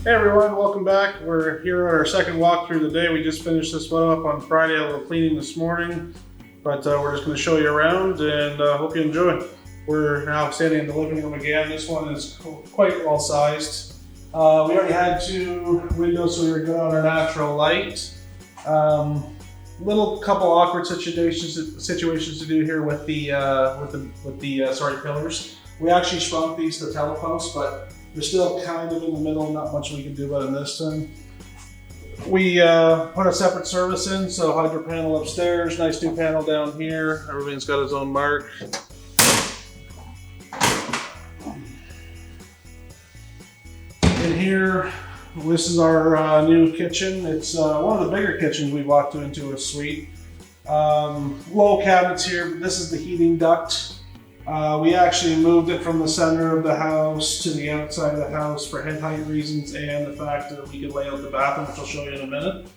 Hey everyone, welcome back. We're here on our second walk through the day. We just finished this one up on Friday, a little cleaning this morning, but we're just going to show you around and hope you enjoy. We're now standing in the living room again. This one is quite well sized. We already had 2 windows, so we were good on our natural light. Little couple awkward situations to do here with the pillars. We actually shrunk these to teleposts, but they're still kind of in the middle, not much we can do about it this time. We put a separate service in, so hydro panel upstairs, nice new panel down here. Everything's got its own mark. In here, this is our new kitchen. It's one of the bigger kitchens we walked into a suite. Low cabinets here, but this is the heating duct. We actually moved it from the center of the house to the outside of the house for head height reasons and the fact that we could lay out the bathroom, which I'll show you in a minute.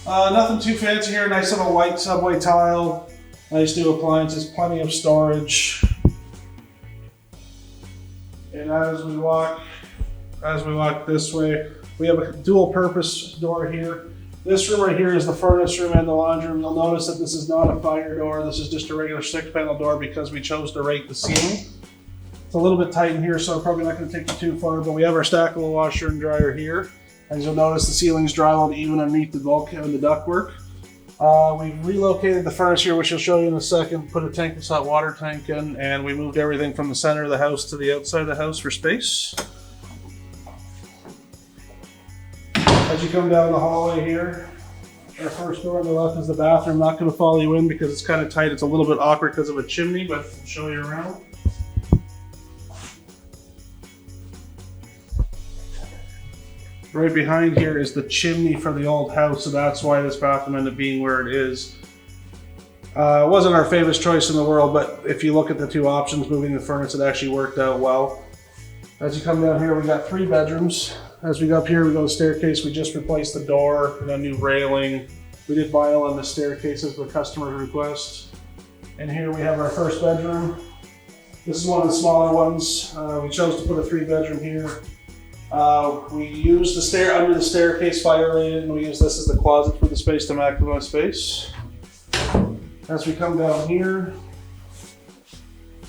Nothing too fancy here. Nice little white subway tile. Nice new appliances, plenty of storage. And as we walk this way, we have a dual purpose door here. This room right here is the furnace room and the laundry room. You'll notice that this is not a fire door. This is just a regular 6-panel door because we chose to rake the ceiling. It's a little bit tight in here, so I'm probably not going to take you too far, but we have our stackable washer and dryer here. As you'll notice, the ceiling's drywalled even underneath the bulkhead and the ductwork. We've relocated the furnace here, which I'll show you in a second, put a tankless hot water tank in, and we moved everything from the center of the house to the outside of the house for space. As you come down the hallway here, our first door on the left is the bathroom. Not going to follow you in because it's kind of tight. It's a little bit awkward because of a chimney, but I'll show you around. Right behind here is the chimney for the old house, so that's why this bathroom ended up being where it is. It wasn't our favorite choice in the world, but if you look at the 2 options, moving the furnace, it actually worked out well. As you come down here, we got 3 bedrooms. As we go up here, we go to the staircase. We just replaced the door and a new railing. We did vinyl on the staircases with customer's request. And here we have our first bedroom. This is one of the smaller ones. We chose to put a 3-bedroom here. We used the under the staircase fire rated, and we use this as the closet for the space to maximize space. As we come down here,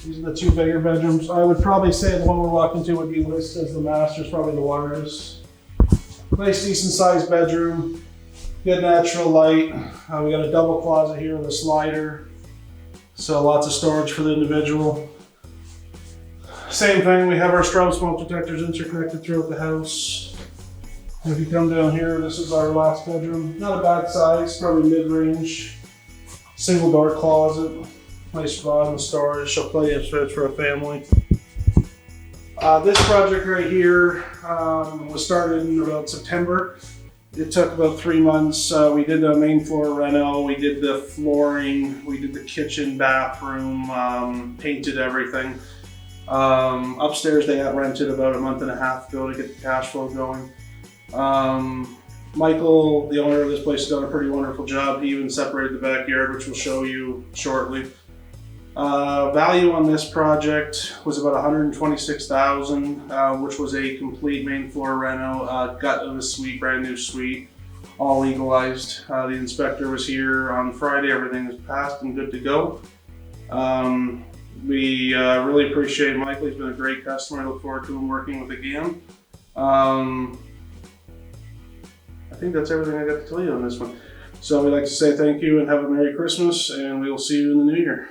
these are the 2 bigger bedrooms. I would probably say the one we're walking to would be listed as the master's, probably the largest. Nice decent sized bedroom, good natural light. We got a double closet here with a slider. So lots of storage for the individual. Same thing, we have our strobe smoke detectors interconnected throughout the house. If you come down here, this is our last bedroom. Not a bad size, probably mid-range. Single door closet. Nice bottom storage, so plenty of space for a family. This project right here was started in about September. It took about 3 months. We did the main floor reno, we did the flooring, we did the kitchen, bathroom, painted everything. Upstairs they got rented about a month and a half ago to get the cash flow going. Michael, the owner of this place, has done a pretty wonderful job. He even separated the backyard, which we'll show you shortly. Value on this project was about $126,000, which was a complete main floor reno, gut of a suite, brand new suite, all legalized. The inspector was here on Friday. Everything is passed and good to go. We really appreciate Michael. He's been a great customer. I look forward to him working with again. I think that's everything I got to tell you on this one. So we'd like to say thank you and have a Merry Christmas, and we will see you in the new year.